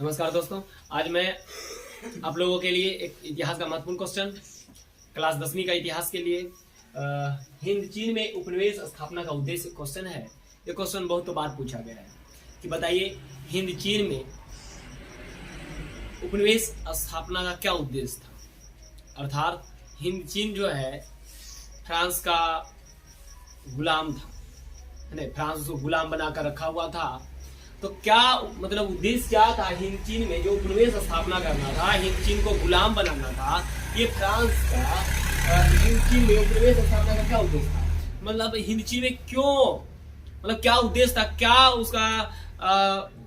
नमस्कार दोस्तों, आज मैं आप लोगों के लिए एक इतिहास का महत्वपूर्ण क्वेश्चन क्लास 10वीं का इतिहास के लिए हिंद चीन में उपनिवेश स्थापना का उद्देश्य क्वेश्चन है। ये क्वेश्चन बहुत बार पूछा गया है कि बताइए हिंद चीन में उपनिवेश स्थापना का क्या उद्देश्य था। अर्थात हिंद चीन जो है फ्रांस का गुलाम था, है ना। फ्रांस उसको गुलाम बनाकर रखा हुआ था। तो क्या मतलब उद्देश्य क्या था हिंद चीन में, जो उपनिवेश स्थापना करना था, हिंद चीन को गुलाम बनाना था। ये फ्रांस का हिंद चीन में उपनिवेश स्थापना का क्या उद्देश्य था, मतलब हिंद चीन में क्यों, मतलब क्या उद्देश्य था, क्या उसका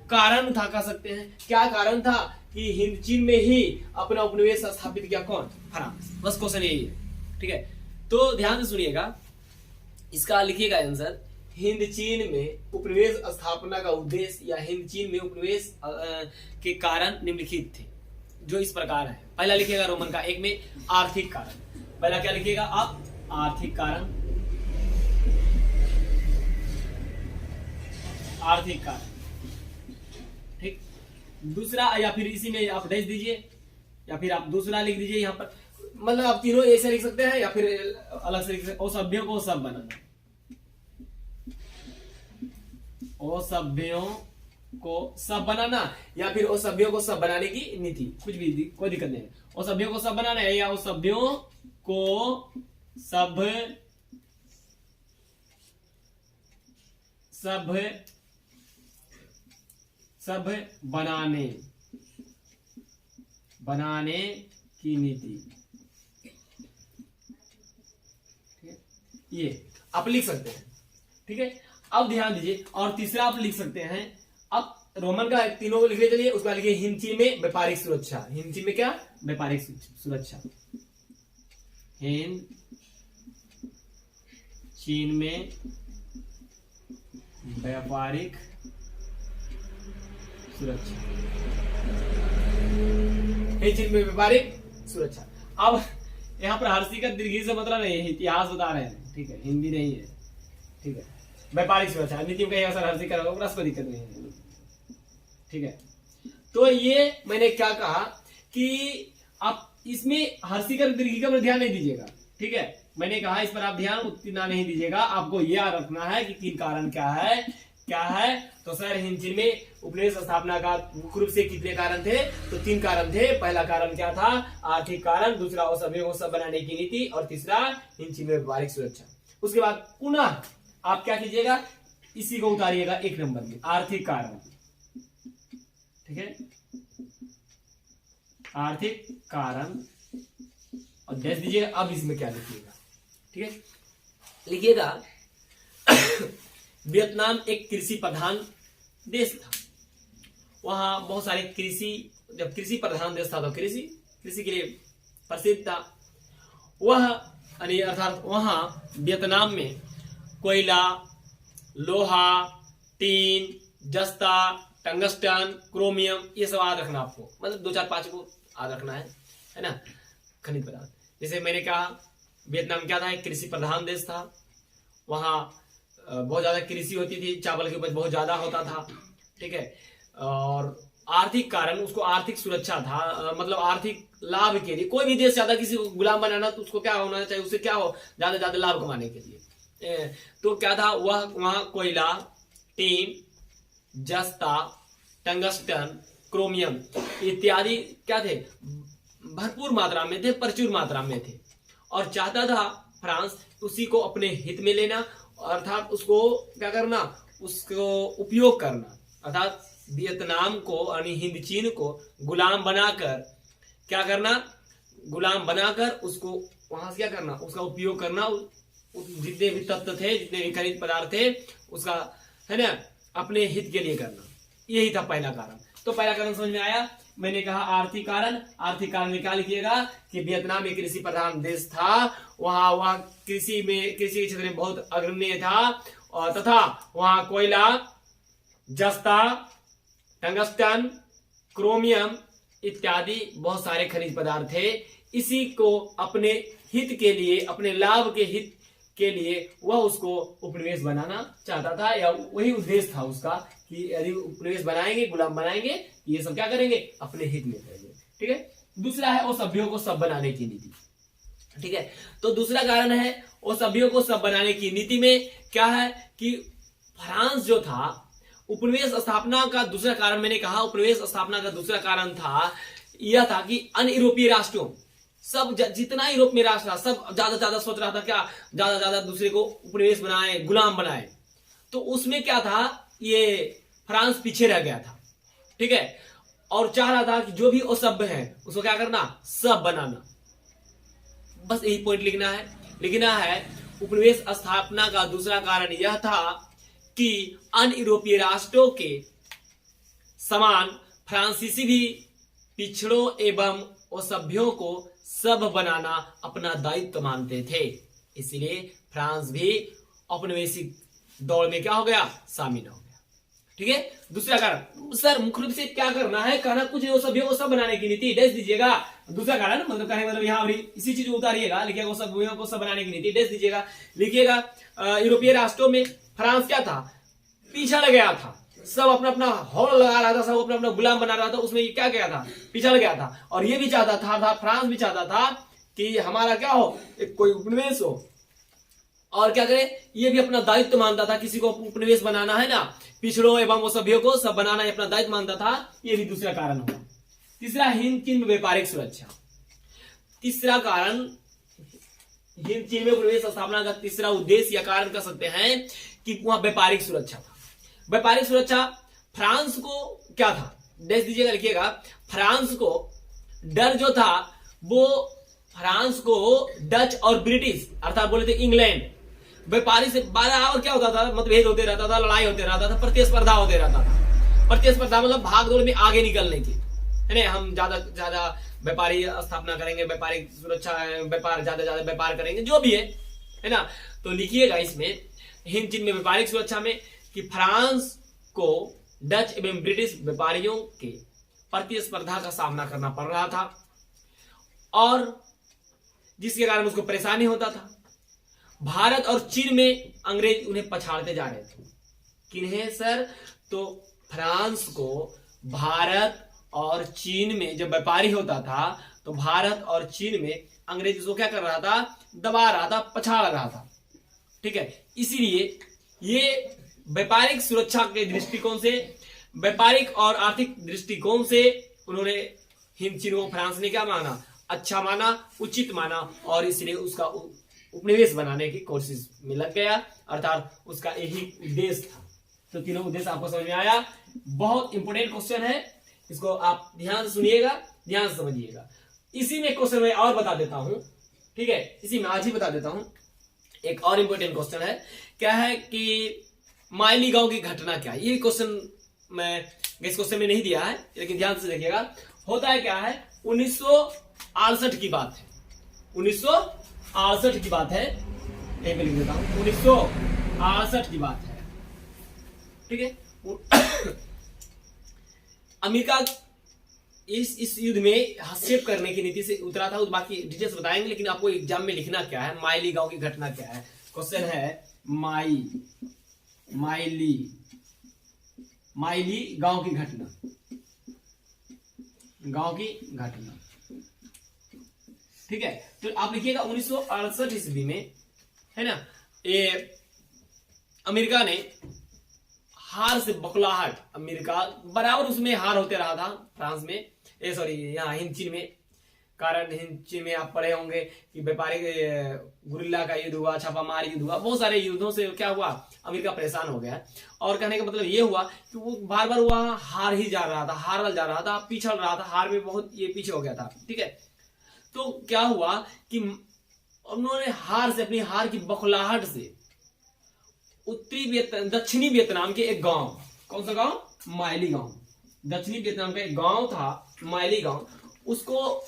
कारण था, कह सकते हैं क्या कारण था कि हिंद चीन में ही अपना उपनिवेश स्थापित किया। कौन? फ्रांस। बस क्वेश्चन यही है, ठीक है। तो ध्यान से सुनिएगा, इसका लिखिएगा आंसर। हिंद चीन में उपनिवेश स्थापना का उद्देश्य या हिंद चीन में उपनिवेश के कारण निम्नलिखित थे, जो इस प्रकार है। पहला लिखिएगा रोमन का 1 में आर्थिक कारण। पहला क्या लिखिएगा आप? आर्थिक कारण। आर्थिक कारण, ठीक। दूसरा, या फिर इसी में आप डैश दीजिए, या फिर आप दूसरा लिख दीजिए यहाँ पर। मतलब आप तीनों ऐसे लिख सकते हैं या फिर अलग से लिख सकते हैं। सभ्यों को सब बनाना, सभ्यों को सब बनाना, या फिर सभ्यों को सब बनाने की नीति, कुछ भी कोई दिक्कत नहीं है। सभ्यों को सब बनाना है या सभ्यों को सब बनाने की नीति, ये आप लिख सकते हैं, ठीक है। अब ध्यान दीजिए, और तीसरा आप लिख सकते हैं। अब रोमन का तीनों को लिखने चलिए, उसका लिखिए हिंद चीन में व्यापारिक सुरक्षा। हिंद चीन में क्या? व्यापारिक सुरक्षा। हिंद चीन में व्यापारिक सुरक्षा। हिंद चीन में व्यापारिक सुरक्षा। अब यहाँ पर हर्षी का दीर्घी से मतलब नहीं है, इतिहास बता रहे हैं, ठीक है, हिंदी नहीं है, ठीक है। व्यापारिक सुरक्षा नीति में कहीं असर हर्षी का होगा, कोई दिक्कत नहीं है, ठीक है। तो ये मैंने क्या कहा कि आप इसमें हर्षी का दीर्घी का ध्यान नहीं दीजिएगा, ठीक है। मैंने कहा इस पर आप ध्यान उतना नहीं दीजिएगा, आपको यह रखना है कि तीन कारण क्या है। तो सर हिंद चीन में उपनिवेश स्थापना का मुख्य रूप से कितने कारण थे? तो 3 कारण थे। पहला कारण क्या था? आर्थिक कारण। दूसरा सभ्यों को सब बनाने की नीति, और तीसरा हिंद चीन में व्यापारिक सुरक्षा। उसके बाद पुनः आप क्या कीजिएगा, इसी को उतारिएगा 1 नंबर में, आर्थिक कारण, ठीक है। आर्थिक कारण और देश दीजिएगा। अब इसमें क्या लिखिएगा, ठीक है, लिखिएगा वियतनाम एक कृषि प्रधान देश था। वहां बहुत सारे जब कृषि प्रधान देश था तो कृषि के लिए प्रसिद्ध था। वह अर्थात वहां वियतनाम में कोयला, लोहा, टीन, जस्ता, टंगस्टन, क्रोमियम, ये सब याद रखना आपको, मतलब 2 4 5 को याद रखना है ना, खनिज पदार्थ। जैसे मैंने कहा वियतनाम क्या था? एक कृषि प्रधान देश था। वहां बहुत ज्यादा कृषि होती थी, चावल की उपज बहुत ज्यादा होता था, ठीक है। और आर्थिक कारण, उसको आर्थिक सुरक्षा था, मतलब आर्थिक लाभ के लिए। कोई भी देश ज्यादा किसी को गुलाम बनाना तो उसको क्या होना चाहिए, उससे क्या हो, ज्यादा लाभ कमाने के लिए। तो क्या था, वह वहां कोयला, टीन, जस्ता, टंगस्टन, क्रोमियम इत्यादि क्या थे? भरपूर मात्रा में थे, प्रचुर मात्रा में थे। और चाहता था फ्रांस उसी को अपने हित में लेना, अर्थात उसको क्या करना, उसको उपयोग करना, अर्थात वियतनाम को यानी हिंद चीन को गुलाम बनाकर क्या करना, गुलाम बनाकर उसको वहां से क्या करना, उसका उपयोग करना, जितने भी तत्व थे, जितने भी खनिज पदार्थ थे, उसका, है ना, अपने हित के लिए करना। यही था पहला कारण। तो पहला कारण समझ में आया। मैंने कहा आर्थिक कारण। आर्थिक कारण में क्या लिखिएगा कि वियतनाम एक कृषि प्रधान देश था। वहां कृषि के क्षेत्र में बहुत अग्रणी था, और तथा वहां कोयला, जस्ता, टंगस्टन, क्रोमियम इत्यादि बहुत सारे खनिज पदार्थ थे। इसी को अपने हित के लिए, अपने लाभ के हित के लिए वह उसको उपनिवेश बनाना चाहता था, या वही उद्देश्य था उसका कि यदि उपनिवेश बनाएंगे, गुलाम बनाएंगे, ये सब क्या करेंगे, अपने हित में करेंगे। ठीक है। दूसरा है वो सभ्यों को सब बनाने की नीति। ठीक है। तो दूसरा कारण है वो सभ्यों को सब बनाने की नीति में क्या है कि फ्रांस जो था, उपनिवेश स्थापना का दूसरा कारण, मैंने कहा उपनिवेश स्थापना का दूसरा कारण था यह था कि अन्य यूरोपीय राष्ट्रों, सब जितना यूरोप में राष्ट्र था, सब ज्यादा सोच रहा था क्या, ज्यादा दूसरे को उपनिवेश बनाए, गुलाम बनाए। तो उसमें क्या था, ये फ्रांस पीछे रह गया था। ठीक है। और चाह रहा था कि जो भी वो सभ्य है उसको क्या करना, सब बनाना। बस यही पॉइंट लिखना है। उपनिवेश स्थापना का दूसरा कारण यह था कि अन्य यूरोपीय राष्ट्रों के समान फ्रांसीसी भी पिछड़ों एवं सभ्यों को सब बनाना अपना दायित्व मानते थे। इसलिए फ्रांस भी औपनिवेशिक दौड़ में क्या हो गया, शामिल हो गया। ठीक है। दूसरा कारण, सर मुख्य रूप से क्या करना है, कहना कुछ सभ्यों को सब बनाने की नीति, डेस दीजिएगा। दूसरा कारण मतलब कहने मतलब यहाँ इसी चीज को उतारिएगा, लिखिएगा सभ्यों को सब बनाने की नीति, डेस दीजिएगा। लिखिएगा यूरोपीय राष्ट्रों में फ्रांस क्या था, पिछड़ गया था, सब अपना अपना हॉल लगा रहा था, सब अपना अपना गुलाम बना रहा था, उसमें क्या गया था, पिछड़ गया था। और ये भी चाहता था फ्रांस भी चाहता था कि हमारा क्या हो, एक कोई उपनिवेश हो, और क्या करे, ये भी अपना दायित्व मानता था, किसी को उपनिवेश बनाना है ना, पिछड़ों एवं वो सभ्यों को सब बनाना अपना दायित्व मानता था। ये भी दूसरा कारण होगा। तीसरा, हिंद चीन में व्यापारिक सुरक्षा। तीसरा कारण, हिंद चीन में उपनिवेश स्थापना का तीसरा उद्देश्य या कारण कह सकते हैं कि वहां व्यापारिक सुरक्षा था। व्यापारिक सुरक्षा फ्रांस को क्या था, देश दीजिएगा, लिखिएगा। फ्रांस को डर जो था वो फ्रांस को डच और ब्रिटिश अर्थात बोले थे इंग्लैंड व्यापारी से बराबर क्या होता था, मतभेद होते रहता था, लड़ाई होते रहता था, प्रतिस्पर्धा होते रहता था। प्रतिस्पर्धा मतलब भाग दौड़ में आगे निकलने की, है ना, हम ज्यादा व्यापारी स्थापना करेंगे, व्यापारिक सुरक्षा, व्यापार ज्यादा व्यापार करेंगे, जो भी है ना। तो लिखिएगा इसमें हिंद चीन में व्यापारिक सुरक्षा में कि फ्रांस को डच एवं ब्रिटिश व्यापारियों के प्रतिस्पर्धा का सामना करना पड़ रहा था और जिसके कारण उसको परेशानी होता था। भारत और चीन में अंग्रेज उन्हें पछाड़ते जा रहे थे। किन्हें सर, तो फ्रांस को भारत और चीन में जब व्यापारी होता था तो भारत और चीन में अंग्रेज उसको क्या कर रहा था, दबा रहा था, पछाड़ रहा था। ठीक है। इसीलिए ये व्यापारिक सुरक्षा के दृष्टिकोण से, व्यापारिक और आर्थिक दृष्टिकोण से उन्होंने हिंद चीन को फ्रांस ने क्या माना, अच्छा माना, उचित माना और इसलिए उसका उपनिवेश बनाने की कोशिश में लग गया, अर्थात उसका यही उद्देश्य था। तो तीनों उद्देश्य आपको समझ में आया। बहुत इंपोर्टेंट क्वेश्चन है, इसको आप ध्यान से सुनिएगा, ध्यान से समझिएगा। इसी में क्वेश्चन मैं और बता देता हूं, ठीक है, इसी में आज ही बता देता हूं। एक और इंपोर्टेंट क्वेश्चन है, क्या है कि माइलीगांव की घटना क्या है। ये क्वेश्चन मैं इस क्वेश्चन में नहीं दिया है, लेकिन ध्यान से देखिएगा। होता है क्या है, 1968 की बात है, 1968 की बात है, यहीं पे लिख देता हूं, 1968 की बात है। ठीक है। अमेरिका इस युद्ध में हस्तक्षेप करने की नीति से उतरा था, बाकी डिटेल्स बताएंगे, लेकिन आपको एग्जाम में लिखना क्या है, माइलीगांव की घटना क्या है। क्वेश्चन है माइली गांव की घटना, गांव की घटना। ठीक है। तो आप लिखिएगा 1968 ईस्वी में, है ना, ये अमेरिका ने हार से बौखलाहट, अमेरिका बराबर उसमें हार होते रहा था फ्रांस में, सॉरी यहाँ हिंद चीन में। कारण हिंद चीन में आप पढ़े होंगे कि व्यापारिक गुरिल्ला का युद्ध हुआ, छापामार युद्ध हुआ, बहुत सारे युद्धों से क्या हुआ, अमेरिका परेशान हो गया। और कहने का मतलब ये हुआ कि वो बार बार वहां हार ही जा रहा था, हारल जा रहा था, पिछड़ रहा था, हार में बहुत ये पीछे हो गया था। ठीक है। तो क्या हुआ कि उन्होंने हार से, अपनी हार की बौखलाहट से दक्षिणी वियतनाम के एक गांव, कौन सा गांव, माइली गांव, दक्षिणी वियतनाम का एक गांव था माइली गांव, उसको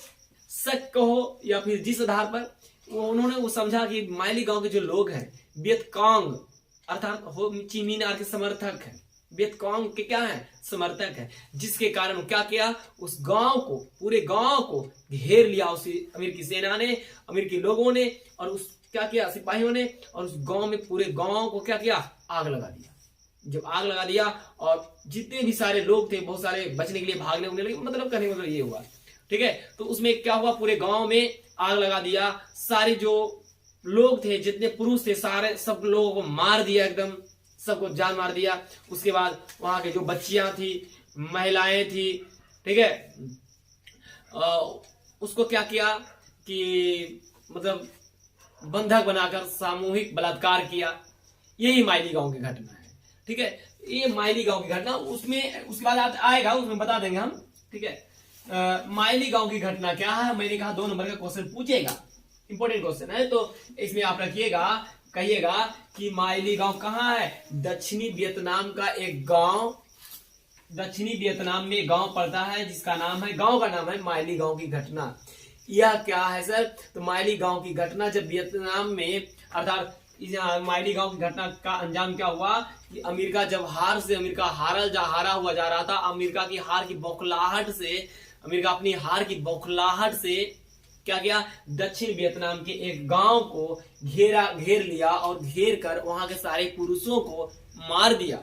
शक कहो या फिर जिस आधार पर उन्होंने वो समझा कि माइली गांव के जो लोग हैं वियतकांग अर्थात हो ची मिन्ह के समर्थक हैं, वियतकांग के क्या है, समर्थक है, जिसके कारण क्या किया, उस गांव को, पूरे गांव को घेर लिया उस अमेरिकी सेना ने, अमेरिकी लोगों ने, और उस क्या किया, सिपाहियों ने, और उस गांव में पूरे गांव को क्या किया, आग लगा दिया। जब आग लगा दिया और जितने भी सारे लोग थे बहुत सारे बचने के लिए भागने उगने लगे, मतलब कहने मतलब ये हुआ, ठीक है। तो उसमें क्या हुआ, पूरे गांव में आग लगा दिया, सारे जो लोग थे जितने पुरुष थे सारे सब लोगों को मार दिया, एकदम सबको जान मार दिया। उसके बाद वहां के जो बच्चियां थी, महिलाएं थी, ठीक है, उसको क्या किया कि मतलब बंधक बनाकर सामूहिक बलात्कार किया। यही माइली गांव की घटना है, ठीक है। ये माइली गांव की घटना, उसमें उसके बाद आएगा, उसमें बता देंगे हम, ठीक है। माइली गांव की घटना क्या है, मैंने कहा 2 नंबर का क्वेश्चन पूछेगा, इंपॉर्टेंट क्वेश्चन है, तो इसमें आप रखिएगा, कहिएगा कि माइली गांव कहाँ है। दक्षिणी वियतनाम का एक गांव, दक्षिणी वियतनाम में गांव पड़ता है जिसका नाम है, गांव का नाम है माइली गांव की घटना। यह क्या है सर, तो माइली गांव की घटना जब वियतनाम में, अर्थात माइली गांव की घटना का अंजाम क्या हुआ कि अमेरिका जब अमेरिका हारा हुआ जा रहा था, अमेरिका की हार की बौखलाहट से, अमेरिका अपनी हार की बौखलाहट से क्या किया, दक्षिण वियतनाम के एक गांव को घेर लिया और घेर कर वहां के सारे पुरुषों को मार दिया,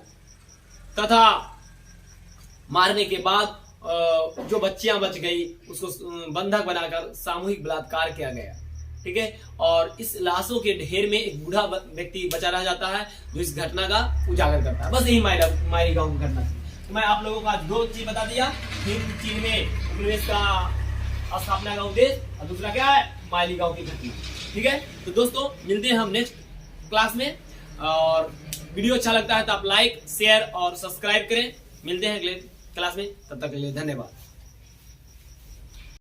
तथा मारने के बाद जो बच्चियां बच गई उसको बंधक बनाकर सामूहिक बलात्कार किया गया, ठीक है। और इस लाशों के ढेर में एक बूढ़ा व्यक्ति बचा रह जाता है जो इस घटना का उजागर करता है। बस यही माइली गांव की घटना थी। तो मैं आप लोगों को आज 2 चीज बता दिया, चीन में उपनिवेश का स्थापना का उद्देश्य, और दूसरा क्या है, माइली गांव की घटना, ठीक है। तो दोस्तों मिलते हैं हम नेक्स्ट क्लास में, और वीडियो अच्छा लगता है तो आप लाइक शेयर और सब्सक्राइब करें। मिलते हैं अगले क्लास में, तब तक के लिए धन्यवाद।